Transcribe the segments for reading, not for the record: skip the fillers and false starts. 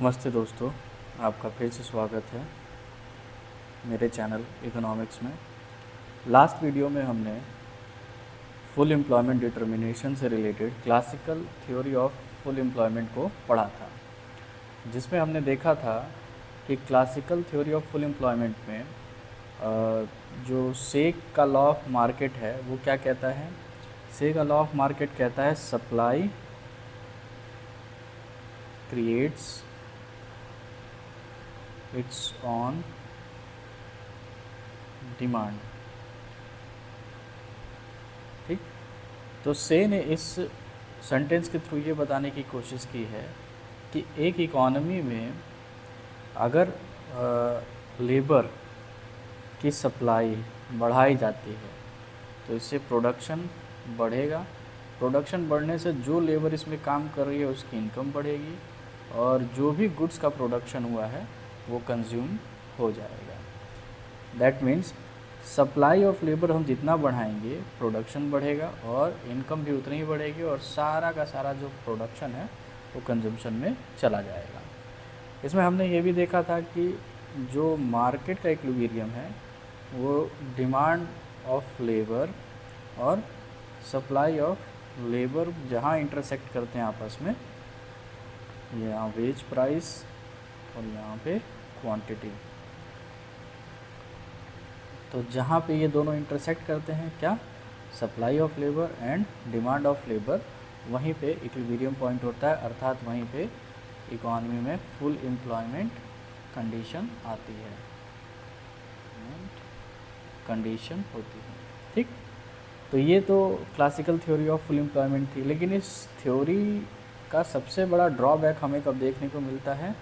नमस्ते दोस्तों, आपका फिर से स्वागत है मेरे चैनल इकोनॉमिक्स में। लास्ट वीडियो में हमने फुल एम्प्लॉयमेंट डिटर्मिनेशन से related classical theory of full employment को पढ़ा था, जिसमें हमने देखा था कि classical theory of full employment में जो सेक का लॉ ऑफ मार्केट है वो क्या कहता है। सेक का लॉ ऑफ मार्केट कहता है supply creates it's on demand. ठीक, तो से ने इस सेंटेंस के थ्रू ये बताने की कोशिश की है कि एक इकॉनमी में अगर लेबर की सप्लाई बढ़ाई जाती है तो इससे प्रोडक्शन बढ़ेगा। प्रोडक्शन बढ़ने से जो लेबर इसमें काम कर रही है उसकी इनकम बढ़ेगी और जो भी गुड्स का प्रोडक्शन हुआ है वो कंज्यूम हो जाएगा। That means supply of labour हम जितना बढ़ाएंगे प्रोडक्शन बढ़ेगा और इनकम भी उतनी ही बढ़ेगी और सारा का सारा जो प्रोडक्शन है वो कंजम्पशन में चला जाएगा। इसमें हमने ये भी देखा था कि जो मार्केट का इक्विलिब्रियम है वो डिमांड ऑफ लेबर और सप्लाई ऑफ लेबर जहाँ इंटरसेक्ट करते हैं आपस में, यहाँ वेज प्राइस और यहाँ पे क्वांटिटी। तो जहाँ पे ये दोनों इंटरसेक्ट करते हैं क्या, supply of labour and demand of labour, वहीं पे इक्विलिब्रियम पॉइंट होता है, अर्थात वहीं पे इकॉनमी में फुल एम्प्लॉयमेंट कंडीशन आती है, कंडीशन होती है। ठीक, तो ये तो classical theory of full employment थी। लेकिन इस थ्योरी का सबसे बड़ा ड्रॉबैक हमें कब देखने को मिलता है,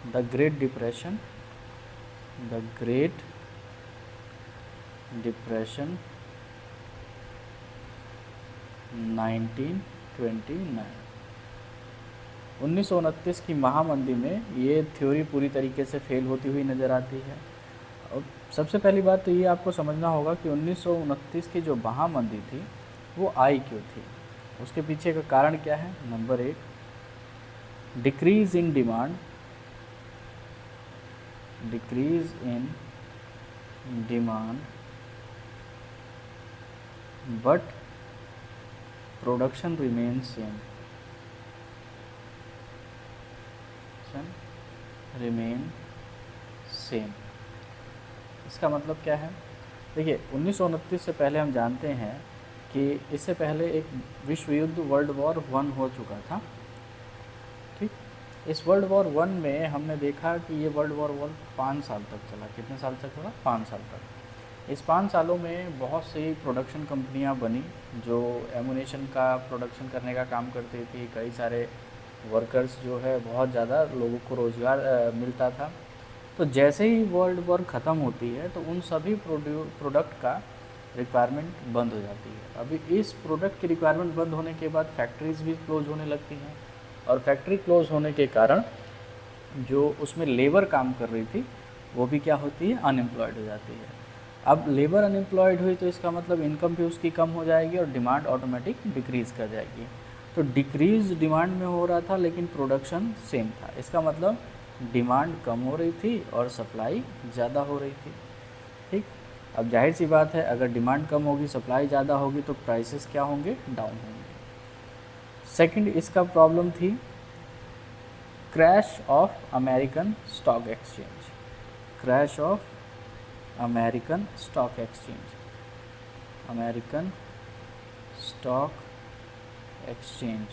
the great depression. The great depression 1929 की महामंदी में ये थ्योरी पूरी तरीके से फेल होती हुई नज़र आती है। और सबसे पहली बात तो ये आपको समझना होगा कि 1929 की जो महामंदी थी वो आई क्यों थी, उसके पीछे का कारण क्या है। Number 1, decrease in demand, decrease in demand but production remain same, remain same. इसका मतलब क्या है, देखिए 1929 से पहले हम जानते हैं कि इससे पहले एक विश्व युद्ध वर्ल्ड वॉर 1 हो चुका था। ठीक, इस वर्ल्ड वॉर 1 में हमने देखा कि ये वर्ल्ड वॉर 1 5 साल तक चला। कितने साल तक चला, 5 साल तक। इस 5 सालों में बहुत सी प्रोडक्शन कंपनियां बनी जो एमुनेशन का प्रोडक्शन करने का काम करती थी। कई सारे वर्कर्स जो है, बहुत ज़्यादा लोगों को रोज़गार मिलता था। तो जैसे ही वर्ल्ड वॉर ख़त्म होती है तो उन सभी प्रोडक्ट का रिक्वायरमेंट बंद हो जाती है। अभी इस प्रोडक्ट की रिक्वायरमेंट बंद होने के बाद फैक्ट्रीज़ भी क्लोज़ होने लगती हैं और फैक्ट्री क्लोज़ होने के कारण जो उसमें लेबर काम कर रही थी वो भी क्या होती है, अनएम्प्लॉयड हो जाती है। अब लेबर अनएम्प्लॉयड हुई तो इसका मतलब इनकम भी उसकी कम हो जाएगी और डिमांड ऑटोमेटिक डिक्रीज़ कर जाएगी। तो डिक्रीज डिमांड में हो रहा था लेकिन प्रोडक्शन सेम था। इसका मतलब डिमांड कम हो रही थी और सप्लाई ज़्यादा हो रही थी। ठीक, अब जाहिर सी बात है अगर डिमांड कम होगी, सप्लाई ज़्यादा होगी तो प्राइसेस क्या होंगे, डाउन होंगे। सेकंड इसका प्रॉब्लम थी crash of American stock exchange. Crash of American stock exchange, American stock exchange.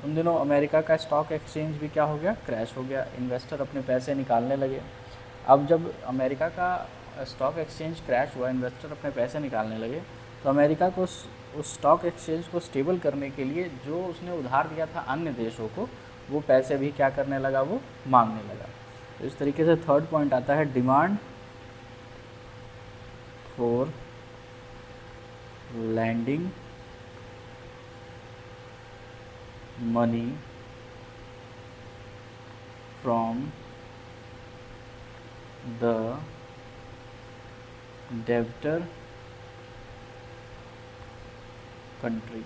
उन दिनों अमेरिका का स्टॉक एक्सचेंज भी क्या हो गया, क्रैश हो गया। इन्वेस्टर अपने पैसे निकालने लगे। अब जब अमेरिका का स्टॉक एक्सचेंज क्रैश हुआ, इन्वेस्टर अपने पैसे निकालने लगे, तो अमेरिका को उस स्टॉक एक्सचेंज को स्टेबल करने के लिए जो उसने उधार दिया था अन्य देशों को, वो पैसे भी क्या करने लगा, वो मांगने लगा। तो इस तरीके से थर्ड पॉइंट आता है demand for lending money from the debtor country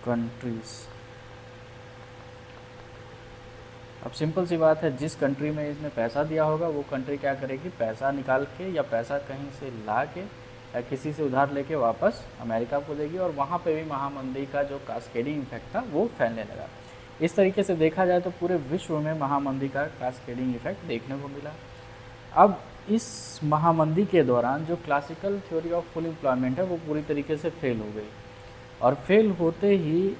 countries. अब सिंपल सी बात है, जिस कंट्री में इसने पैसा दिया होगा वो कंट्री क्या करेगी, पैसा निकाल के या पैसा कहीं से ला के या किसी से उधार लेके वापस अमेरिका को देगी, और वहाँ पे भी महामंदी का जो कास्केडिंग इफेक्ट था वो फैलने लगा। इस तरीके से देखा जाए तो पूरे विश्व में महामंदी का कास्केडिंग इफेक्ट देखने को मिला। अब इस महामंदी के दौरान जो classical theory of full employment है वो पूरी तरीके से फेल हो गई, और फेल होते ही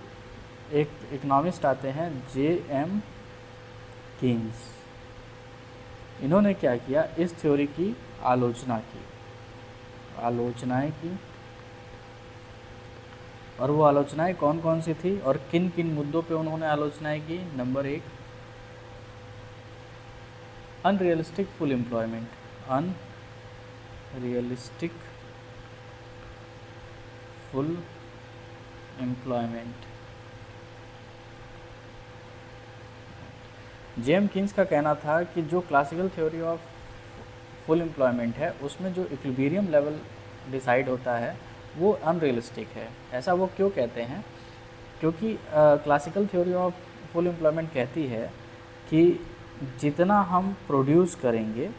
एक इकोनॉमिस्ट आते हैं J.M. कीन्स। इन्होंने क्या किया, इस थ्योरी की आलोचनाएं की, और वो आलोचनाएं कौन कौन सी थी और किन किन मुद्दों पे उन्होंने आलोचनाएं की। Number 1, unrealistic full employment, unrealistic full employment. J.M. Keynes का कहना था कि जो classical theory of full employment है उसमें जो इक्विलिब्रियम लेवल डिसाइड होता है वो अनरियलिस्टिक है। ऐसा वो क्यों कहते हैं, क्योंकि classical theory of full employment कहती है कि जितना हम प्रोड्यूस करेंगे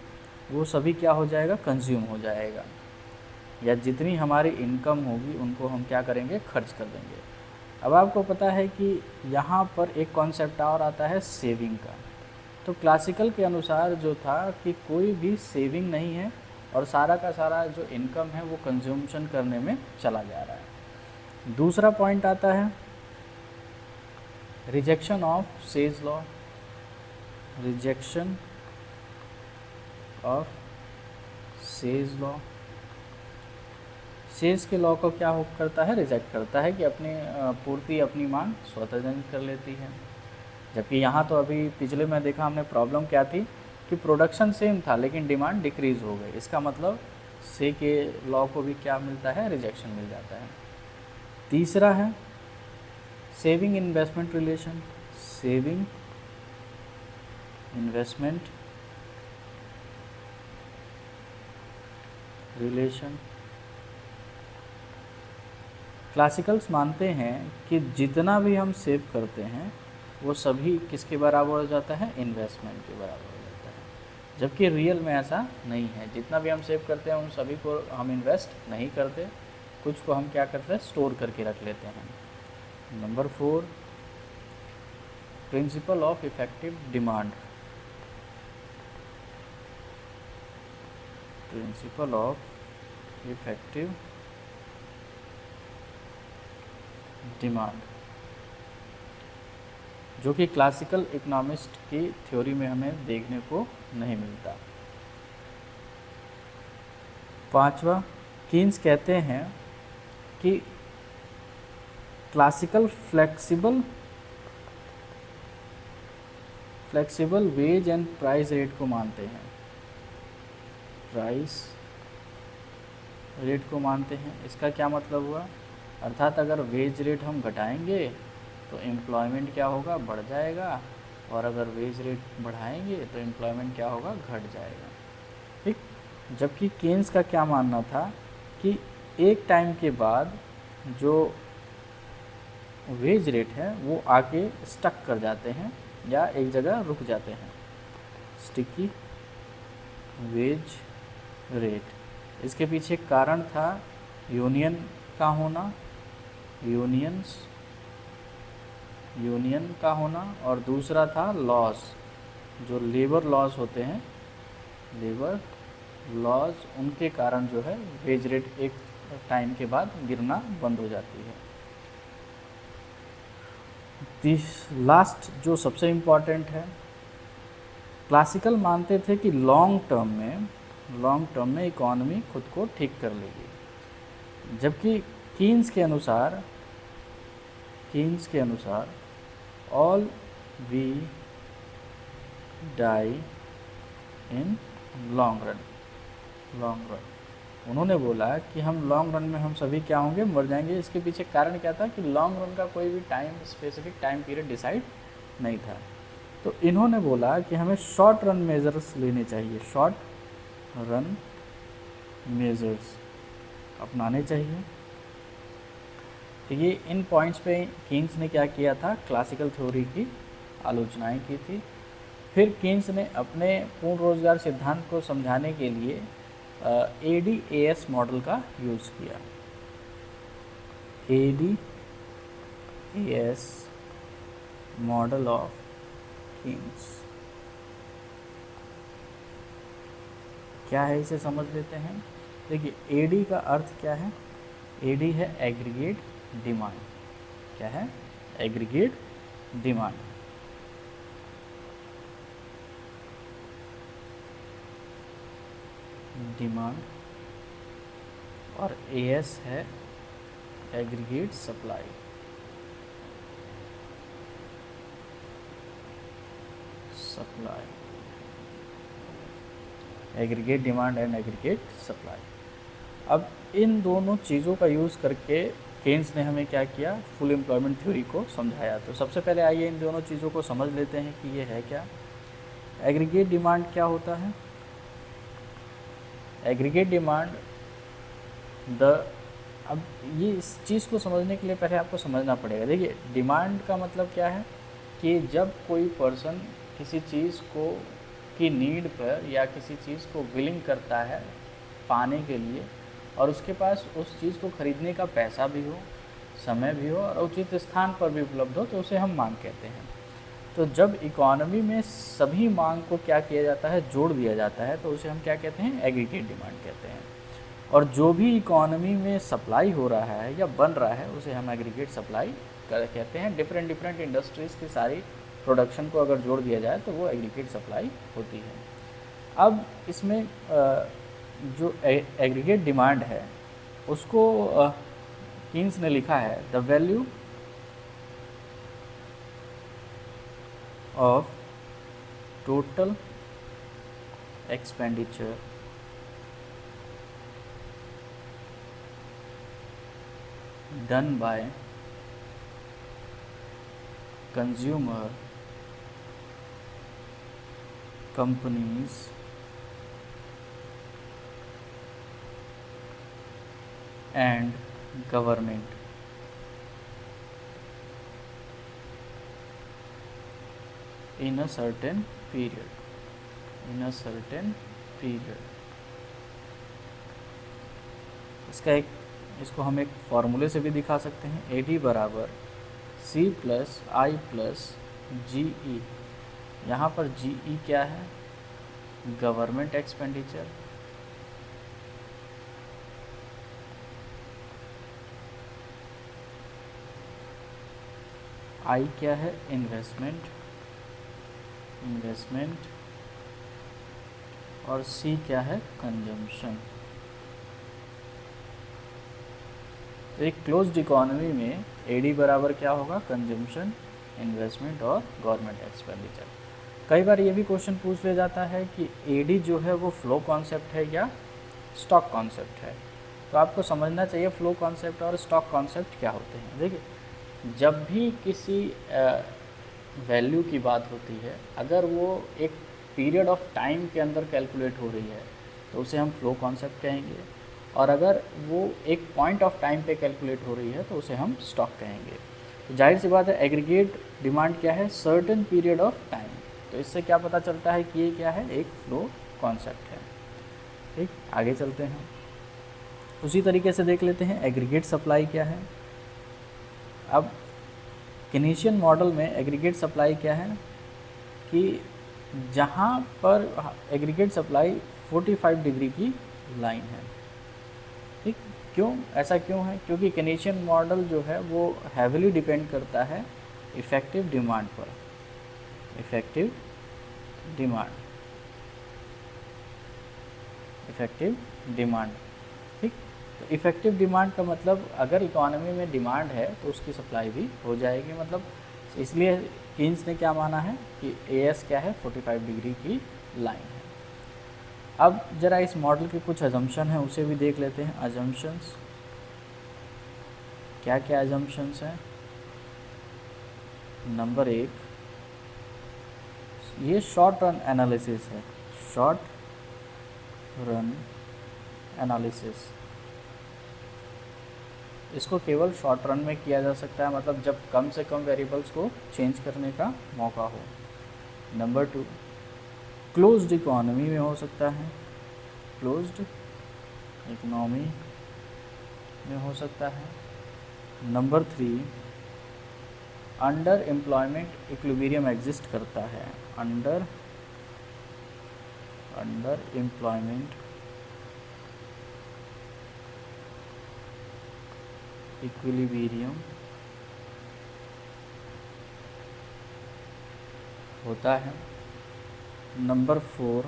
वो सभी क्या हो जाएगा, कंज्यूम हो जाएगा, या जितनी हमारी इनकम होगी उनको हम क्या करेंगे, खर्च कर देंगे। अब आपको पता है कि यहाँ पर एक कॉन्सेप्ट और आता है सेविंग का। तो क्लासिकल के अनुसार जो था कि कोई भी सेविंग नहीं है और सारा का सारा जो इनकम है वो कंज्यूमशन करने में चला जा रहा है। दूसरा पॉइंट आता है rejection of says law, rejection of says law. Says के लॉ को क्या करता है, रिजेक्ट करता है कि अपनी पूर्ति अपनी मांग स्वतः जनित कर लेती है। जबकि यहाँ तो अभी पिछले में देखा हमने प्रॉब्लम क्या थी कि प्रोडक्शन सेम था लेकिन डिमांड डिक्रीज़ हो गई। इसका मतलब से के लॉ को भी क्या मिलता है, रिजेक्शन मिल जाता है। तीसरा है saving investment relation, saving investment relation. Classicals मानते हैं कि जितना भी हम सेव करते हैं वो सभी किसके बराबर हो जाता है, इन्वेस्टमेंट के बराबर हो जाता है। जबकि रियल में ऐसा नहीं है, जितना भी हम सेव करते हैं उन सभी को हम इन्वेस्ट नहीं करते, कुछ को हम क्या करते हैं, स्टोर करके रख लेते हैं। Number 4, principle of effective demand, principle of effective demand, जो कि क्लासिकल इकोनॉमिस्ट की थ्योरी में हमें देखने को नहीं मिलता। पांचवा, कीन्स कहते हैं कि classical flexible wage and price rate को मानते हैं, प्राइस रेट को मानते हैं। इसका क्या मतलब हुआ, अर्थात अगर वेज रेट हम घटाएंगे तो एम्प्लॉयमेंट क्या होगा, बढ़ जाएगा, और अगर वेज रेट बढ़ाएंगे तो एम्प्लॉयमेंट क्या होगा, घट जाएगा। ठीक। जबकि कीन्स का क्या मानना था कि एक टाइम के बाद जो वेज रेट है वो आके स्टक कर जाते हैं या एक जगह रुक जाते हैं, स्टिकी वेज रेट। इसके पीछे कारण था यूनियन का होना, यूनियन का होना, और दूसरा था लॉस, जो लेबर लॉस होते हैं, लेबर लॉस, उनके कारण जो है वेज रेट एक टाइम के बाद गिरना बंद हो जाती है। लास्ट जो सबसे इम्पॉर्टेंट है, क्लासिकल मानते थे कि लॉन्ग टर्म में इकॉनमी खुद को ठीक कर लेगी, जबकि कीन्स के अनुसार all we die in long run. उन्होंने बोला कि हम लॉन्ग रन में हम सभी क्या होंगे, मर जाएंगे। इसके पीछे कारण क्या था कि लॉन्ग रन का कोई भी स्पेसिफिक टाइम पीरियड डिसाइड नहीं था। तो इन्होंने बोला कि हमें शॉर्ट रन मेजर्स लेने चाहिए, शॉर्ट रन मेजर्स अपनाने चाहिए। तो ये इन पॉइंट्स पे कीन्स ने क्या किया था, क्लासिकल थ्योरी की आलोचनाएं की थी। फिर कीन्स ने अपने पूर्ण रोजगार सिद्धांत को समझाने के लिए ADAS मॉडल का यूज़ किया। ADAS मॉडल ऑफ कीन्स क्या है, इसे समझ लेते हैं। देखिए, AD का अर्थ क्या है? AD है एग्रीगेट डिमांड। क्या है? Aggregate demand. डिमांड। और AS है aggregate supply. Supply, aggregate demand and aggregate supply. अब इन दोनों चीज़ों का यूज़ करके केन्स ने हमें क्या किया, फुल एम्प्लॉयमेंट थ्योरी को समझाया। तो सबसे पहले आइए इन दोनों चीज़ों को समझ लेते हैं कि ये है क्या। एग्रीगेट डिमांड क्या होता है? एग्रीगेट डिमांड अब ये इस चीज़ को समझने के लिए पहले आपको समझना पड़ेगा। देखिए, डिमांड का मतलब क्या है कि जब कोई पर्सन किसी चीज़ को की नीड पर या किसी चीज़ को विलिंग करता है पाने के लिए, और उसके पास उस चीज़ को खरीदने का पैसा भी हो, समय भी हो और उचित स्थान पर भी उपलब्ध हो, तो उसे हम मांग कहते हैं। तो जब इकोनॉमी में सभी मांग को क्या किया जाता है, जोड़ दिया जाता है, तो उसे हम क्या कहते हैं, एग्रीगेट डिमांड कहते हैं। और जो भी इकोनॉमी में सप्लाई हो रहा है या बन रहा है, उसे हम एग्रीगेट सप्लाई कहते हैं। डिफरेंट डिफरेंट इंडस्ट्रीज़ की सारी प्रोडक्शन को अगर जोड़ दिया जाए तो वो एग्रीगेट सप्लाई होती है। अब इसमें जो एग्रीगेट डिमांड है उसको कीन्स ने लिखा है, the value of total expenditure done by consumer companies and government in a certain period. इसको हम एक फॉर्मूले से भी दिखा सकते हैं। AD बराबर C+I+GE। यहाँ पर GE क्या है, गवर्नमेंट एक्सपेंडिचर, I क्या है, इन्वेस्टमेंट, और C क्या है, कंजम्पशन। तो एक क्लोज्ड इकोनॉमी में AD बराबर क्या होगा, कंजम्पशन, इन्वेस्टमेंट और गवर्नमेंट एक्सपेंडिचर। कई बार ये भी क्वेश्चन पूछ लिया जाता है कि AD जो है वो फ्लो कॉन्सेप्ट है या स्टॉक कॉन्सेप्ट है। तो आपको समझना चाहिए फ्लो कॉन्सेप्ट और स्टॉक कॉन्सेप्ट क्या होते हैं। देखिए, जब भी किसी वैल्यू की बात होती है, अगर वो एक पीरियड ऑफ टाइम के अंदर कैलकुलेट हो रही है तो उसे हम फ्लो कॉन्सेप्ट कहेंगे, और अगर वो एक पॉइंट ऑफ टाइम पे कैलकुलेट हो रही है तो उसे हम स्टॉक कहेंगे। तो जाहिर सी बात है, एग्रीगेट डिमांड क्या है, सर्टेन पीरियड ऑफ टाइम। तो इससे क्या पता चलता है कि ये क्या है, एक फ्लो कॉन्सेप्ट है। ठीक, आगे चलते हैं। उसी तरीके से देख लेते हैं एग्रीगेट सप्लाई क्या है। अब केनेशियन मॉडल में एग्रीगेट सप्लाई क्या है कि जहाँ पर एग्रीगेट सप्लाई 45 डिग्री की लाइन है। ठीक, क्यों, ऐसा क्यों है? क्योंकि केनेशियन मॉडल जो है वो हैविली डिपेंड करता है इफ़ेक्टिव डिमांड पर। Effective demand. ठीक, तो इफ़ेक्टिव डिमांड का मतलब अगर इकोनॉमी में डिमांड है तो उसकी सप्लाई भी हो जाएगी। मतलब इसलिए कीन्स ने क्या माना है कि AS क्या है, 45 डिग्री की लाइन है। अब ज़रा इस मॉडल के कुछ अजम्पशन हैं उसे भी देख लेते हैं। अजम्पशंस क्या क्या अजम्पशंस हैं। नंबर 1, ये शॉर्ट रन एनालिसिस है। शॉर्ट रन एनालिसिस इसको केवल शॉर्ट रन में किया जा सकता है, मतलब जब कम से कम वेरिएबल्स को चेंज करने का मौका हो। नंबर 2, क्लोज्ड इकोनॉमी में हो सकता है, क्लोज्ड इकोनॉमी में हो सकता है। Number 3, under employment equilibrium exist करता है, अंडर एम्प्लॉयमेंट इक्विलिब्रियम होता है। Number 4,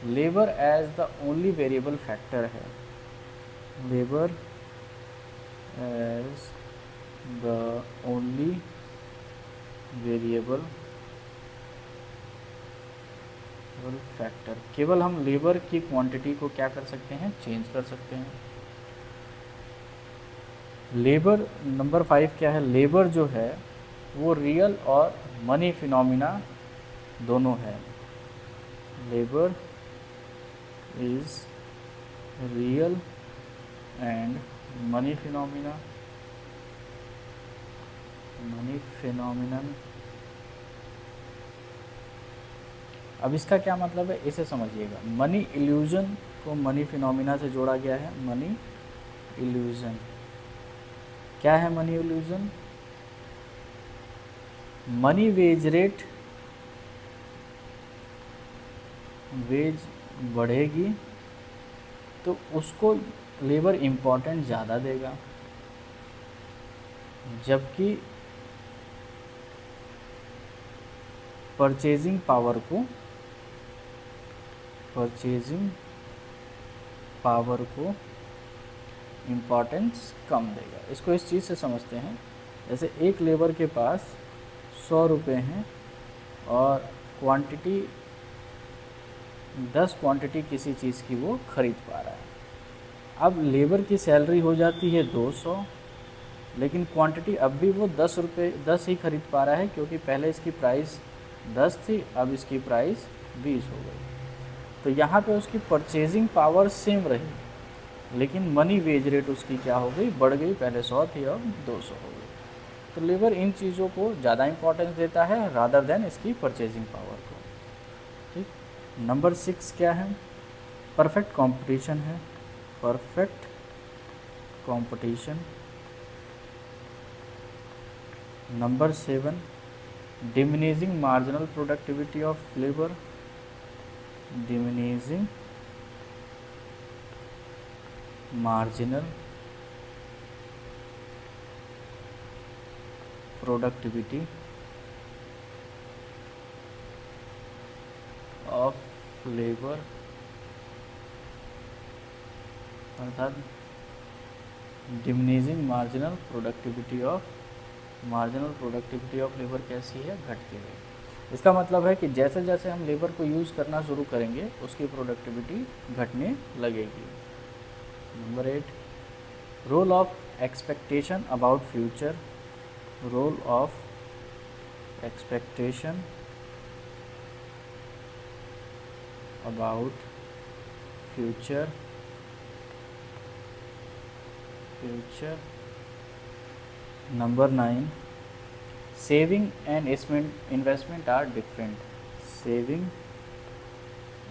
labour as the only variable factor है, labour as the only variable factor, केवल हम लेबर की क्वांटिटी को क्या कर सकते हैं, चेंज कर सकते हैं। लेबर, नंबर 5 क्या है, लेबर जो है वो रियल और मनी फिनोमिना दोनों है, labour is real and money phenomena, money phenomenon. अब इसका क्या मतलब है इसे समझिएगा। मनी इल्यूजन को मनी फिनोमिना से जोड़ा गया है, मनी इल्यूजन। क्या है money illusion? Money wage rate, wage बढ़ेगी तो उसको लेबर इम्पोर्टेंट ज़्यादा देगा, जबकि परचेजिंग पावर को इम्पोर्टेंस कम देगा। इसको इस चीज़ से समझते हैं, जैसे एक लेबर के पास 100 रुपये हैं और क्वांटिटी 10 क्वांटिटी किसी चीज़ की वो खरीद पा रहा है। अब लेबर की सैलरी हो जाती है 200, लेकिन क्वांटिटी अब भी वो 10 ही खरीद पा रहा है, क्योंकि पहले इसकी प्राइस 10 थी, अब इसकी प्राइस 20 हो गई। तो यहाँ पे उसकी परचेजिंग पावर सेम रही, लेकिन मनी वेज रेट उसकी क्या हो गई, बढ़ गई, पहले 100 थी अब 200 हो गई। तो लेबर इन चीज़ों को ज़्यादा इंपॉर्टेंस देता है रादर देन इसकी परचेजिंग पावर को। ठीक। नंबर 6 क्या है, परफेक्ट कंपटीशन है, perfect competition. Number 7, diminishing marginal productivity of labour, diminishing marginal productivity of labour, अर्थात diminishing marginal productivity of labour कैसी है, घटती है। इसका मतलब है कि जैसे जैसे हम लेबर को यूज़ करना शुरू करेंगे उसकी प्रोडक्टिविटी घटने लगेगी। Number 8, role of expectation about future, role of expectation about future, number 9, saving and investment are different, saving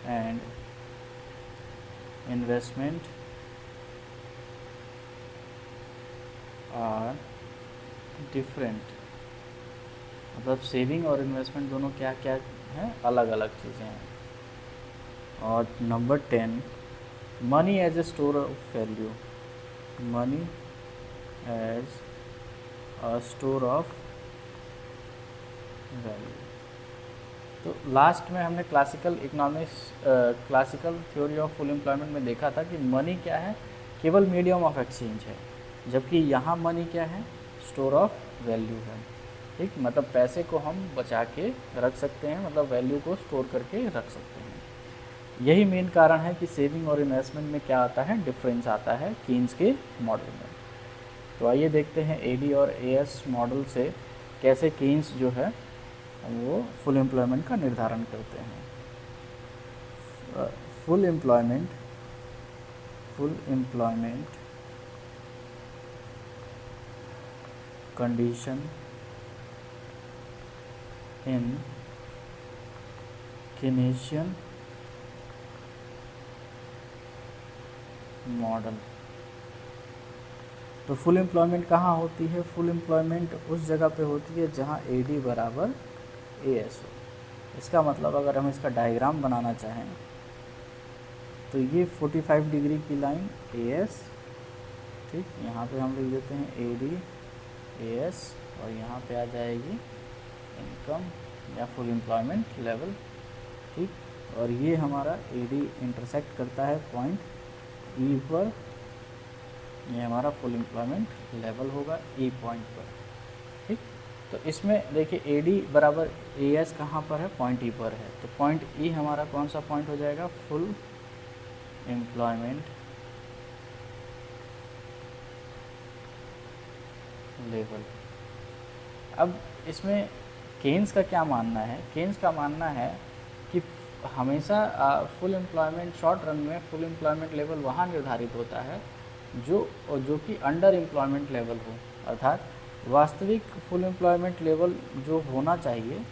and investment are different, मतलब सेविंग और इन्वेस्टमेंट दोनों क्या क्या हैं, अलग अलग चीज़ें हैं। और number 10, money as a store of value, money as a store of value. तो लास्ट में हमने classical theory of full employment में देखा था कि मनी क्या है, केवल मीडियम ऑफ एक्सचेंज है, जबकि यहाँ मनी क्या है, स्टोर ऑफ वैल्यू है। ठीक, मतलब पैसे को हम बचा के रख सकते हैं, मतलब वैल्यू को स्टोर करके रख सकते हैं। यही मेन कारण है कि सेविंग और इन्वेस्टमेंट में क्या आता है, डिफरेंस आता है कीन्स के मॉडल में। तो आइए देखते हैं एडी और एएस मॉडल से कैसे कीन्स जो है वो फुल एम्प्लॉयमेंट का निर्धारण करते हैं। Full employment condition in Keynesian model. तो फुल एम्प्लॉयमेंट कहाँ होती है? फुल एम्प्लॉयमेंट उस जगह पे होती है जहाँ AD बराबर AS हो। इसका मतलब अगर हम इसका डायग्राम बनाना चाहें तो ये 45 डिग्री की लाइन AS, ठीक, यहाँ पे हम लिख देते हैं AD AS और यहाँ पे आ जाएगी इनकम या फुल एम्प्लॉयमेंट लेवल, ठीक। और ये हमारा AD इंटरसेक्ट करता है पॉइंट E पर, ये हमारा फुल एम्प्लॉयमेंट लेवल होगा E पॉइंट पर, ठीक। तो इसमें देखिए AD बराबर AS कहाँ पर है? पॉइंट E पर है। तो पॉइंट E हमारा कौन सा पॉइंट हो जाएगा? Full employment level. अब इसमें केन्स का क्या मानना है? केन्स का मानना है कि हमेशा फुल एम्प्लॉयमेंट, शॉर्ट रन में फुल एम्प्लॉयमेंट लेवल वहाँ निर्धारित होता है जो कि अंडर एम्प्लॉयमेंट लेवल हो, अर्थात वास्तविक फुल एम्प्लॉयमेंट लेवल जो होना चाहिए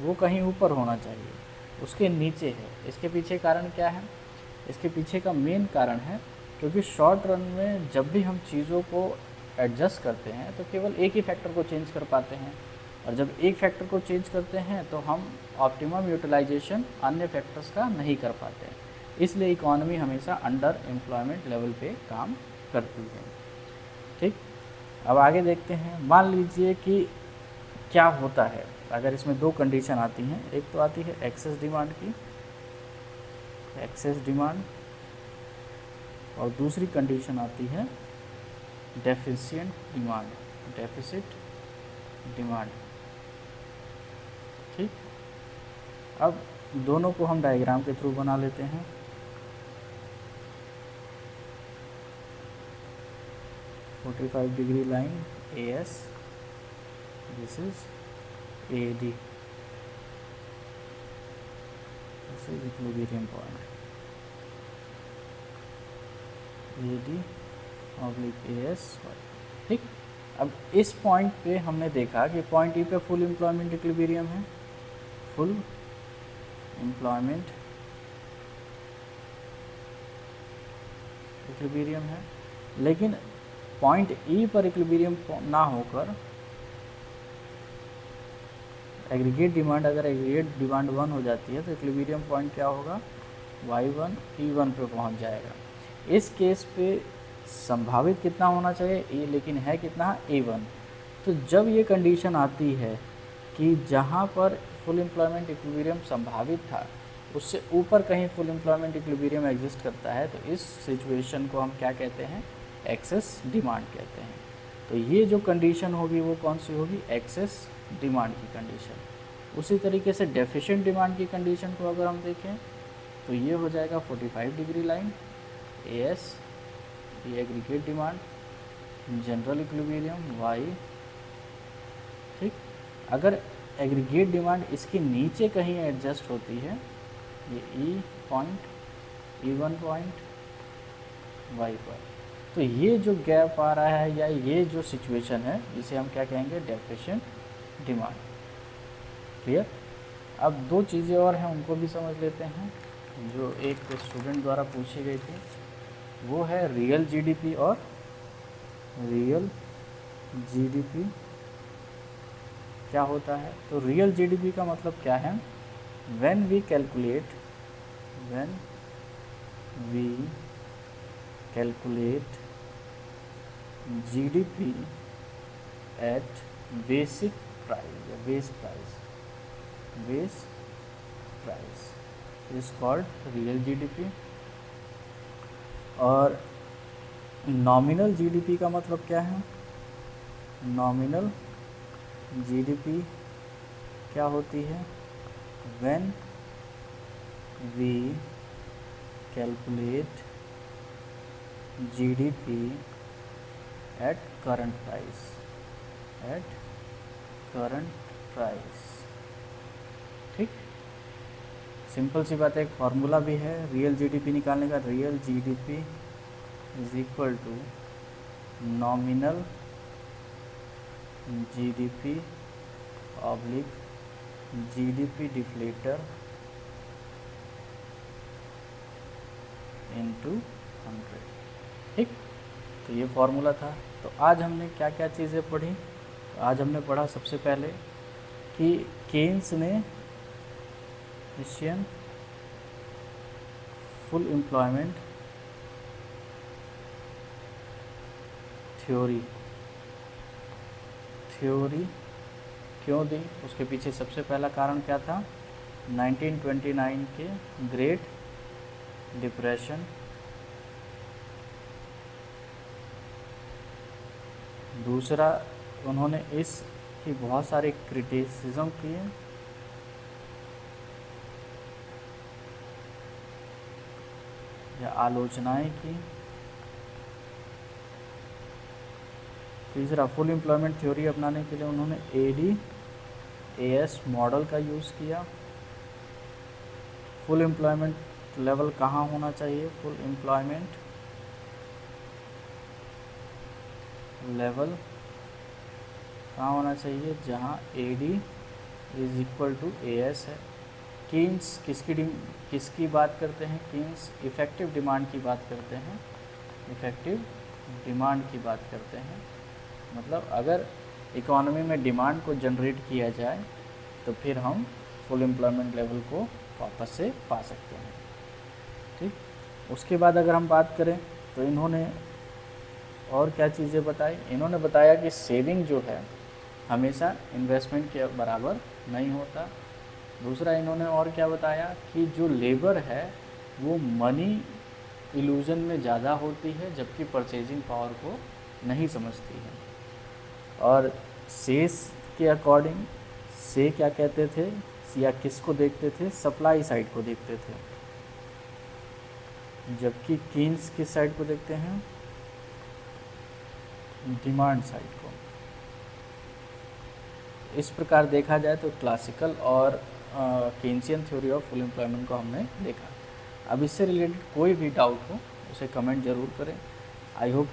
वो कहीं ऊपर होना चाहिए, उसके नीचे है। इसके पीछे कारण क्या है? इसके पीछे का मेन कारण है क्योंकि शॉर्ट रन में जब भी हम चीज़ों को एडजस्ट करते हैं तो केवल एक ही फैक्टर को चेंज कर पाते हैं, और जब एक फैक्टर को चेंज करते हैं तो हम ऑप्टिमम यूटिलाइजेशन अन्य फैक्टर्स का नहीं कर पाते हैं। इसलिए इकॉनमी हमेशा अंडर एम्प्लॉयमेंट लेवल पे काम करती है, ठीक। अब आगे देखते हैं। मान लीजिए कि क्या होता है अगर इसमें दो कंडीशन आती हैं। एक तो आती है एक्सेस डिमांड की, एक्सेस डिमांड, और दूसरी कंडीशन आती है डेफिशिएंट डिमांड, डेफिसिट डिमांड, ठीक। अब दोनों को हम डायग्राम के थ्रू बना लेते हैं। (45 degree line AS, this is AD, this is equilibrium point, AD oblique AS, ठीक। अब इस पॉइंट पे हमने देखा कि पॉइंट E पे फुल एम्प्लॉयमेंट इक्विलिब्रियम है, फुल एम्प्लॉयमेंट इक्विलिब्रियम है, लेकिन पॉइंट E पर इक्विलिब्रियम ना होकर एग्रीगेट डिमांड, अगर एग्रीगेट डिमांड 1 हो जाती है तो इक्विलिब्रियम पॉइंट क्या होगा? Y1 E1 पे पहुंच जाएगा। इस केस पे संभावित कितना होना चाहिए? ए, लेकिन है कितना? A1। तो जब ये कंडीशन आती है कि जहाँ पर फुल एम्प्लॉयमेंट इक्विलिब्रियम संभावित था उससे ऊपर कहीं फुल एम्प्लॉयमेंट इक्विलिब्रियम एग्जिस्ट करता है, तो इस सिचुएशन को हम क्या कहते हैं? एक्सेस डिमांड कहते हैं। तो ये जो कंडीशन होगी वो कौन सी होगी? एक्सेस डिमांड की कंडीशन। उसी तरीके से डेफिशिएंट डिमांड की कंडीशन को अगर हम देखें तो ये हो जाएगा 45 डिग्री लाइन AS, ये aggregate demand, general equilibrium Y, ठीक। अगर एग्रीगेट डिमांड इसके नीचे कहीं एडजस्ट होती है, ये E point, E1 point Y पर, तो ये जो गैप आ रहा है या ये जो सिचुएशन है इसे हम क्या कहेंगे? Deficient demand. क्लियर? अब दो चीज़ें और हैं उनको भी समझ लेते हैं जो एक स्टूडेंट द्वारा पूछी गई थी, वो है रियल GDP और रियल GDP क्या होता है। तो रियल GDP का मतलब क्या है? When we calculate GDP at basic price या base price is called real GDP। और नॉमिनल GDP का मतलब क्या है? नॉमिनल GDP क्या होती है? When we calculate GDP at current price, ठीक। सिंपल सी बात है, एक फार्मूला भी है रियल GDP निकालने का। Real GDP is equal to nominal GDP oblique GDP deflator into 100। ठीक, तो ये फॉर्मूला था। तो आज हमने क्या क्या चीज़ें पढ़ी? तो आज हमने पढ़ा सबसे पहले कि केन्स ने एशियन फुल एम्प्लॉयमेंट थ्योरी क्यों दी, उसके पीछे सबसे पहला कारण क्या था? 1929 के ग्रेट डिप्रेशन, दूसरा उन्होंने इसकी बहुत सारे क्रिटिसिज्म किए, या आलोचनाएं की। तीसरा, फुल एम्प्लॉयमेंट थ्योरी अपनाने के लिए उन्होंने ADAS मॉडल का यूज़ किया। फुल एम्प्लॉयमेंट लेवल कहाँ होना चाहिए? फुल एम्प्लॉयमेंट लेवल कहाँ होना चाहिए? जहाँ AD is equal to AS है। कीन्स किसकी बात करते हैं? कीन्स इफ़ेक्टिव डिमांड की बात करते हैं, इफ़ेक्टिव डिमांड की बात करते हैं। मतलब अगर इकोनॉमी में डिमांड को जनरेट किया जाए तो फिर हम फुल एम्प्लॉयमेंट लेवल को वापस से पा सकते हैं। ठीक, उसके बाद अगर हम बात करें तो इन्होंने और क्या चीज़ें बताई? इन्होंने बताया कि सेविंग जो है हमेशा इन्वेस्टमेंट के बराबर नहीं होता। दूसरा इन्होंने और क्या बताया कि जो लेबर है वो मनी इल्यूजन में ज़्यादा होती है, जबकि परचेजिंग पावर को नहीं समझती है। और सेस के अकॉर्डिंग से क्या कहते थे, या किसको देखते थे? सप्लाई साइड को देखते थे, जबकि कीन्स किस साइड को देखते हैं? डिमांड साइड को। इस प्रकार देखा जाए तो क्लासिकल और केन्सियन थ्योरी ऑफ फुल एम्प्लॉयमेंट को हमने देखा। अब इससे रिलेटेड कोई भी डाउट हो उसे कमेंट ज़रूर करें। आई होप कि